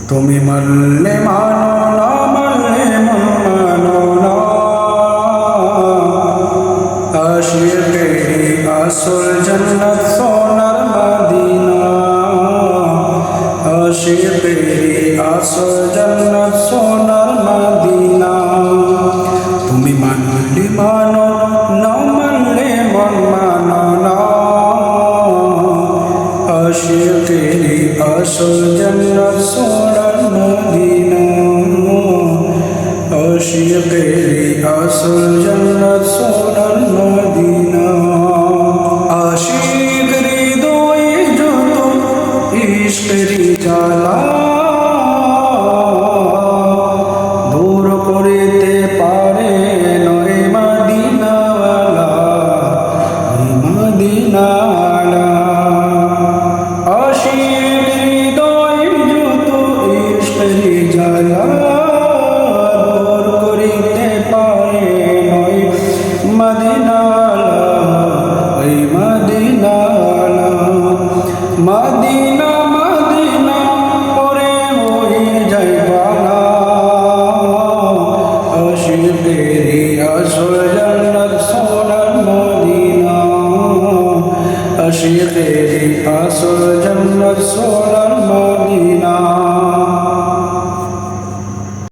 তুমি মানলে মানো না মানলে মানো না, আশিকেরি আসল জান্নাত সোনার মদিনা, আশিকেরি আসল জান্নাত সোনার মদিনা। তুমি মানলে মানো না মানলে মানো না, আশিকেরি আসল জান্নাত সোনার মদিনা, আশিকেরি আসল জান্নাত সোনার মদিনা। আশিক হৃদয়ে যত ইশকেরি জ্বালা, দূর করিতে পারে নয় মদিনাওয়ালা, মদিনাওয়ালা। আশিক হৃদয়ে যত ইশকেরি জ্বালা, দূর করিতে পারে নয় মদিনাওয়ালা, ওই মদিনাওয়ালা। মদিনা মদিনা পরে ওই যাইবানা, আশিকেরি আসল জান্নাত সোনার মদিনা, আশিকেরি আসল জান্নাত সোনার মদিনা।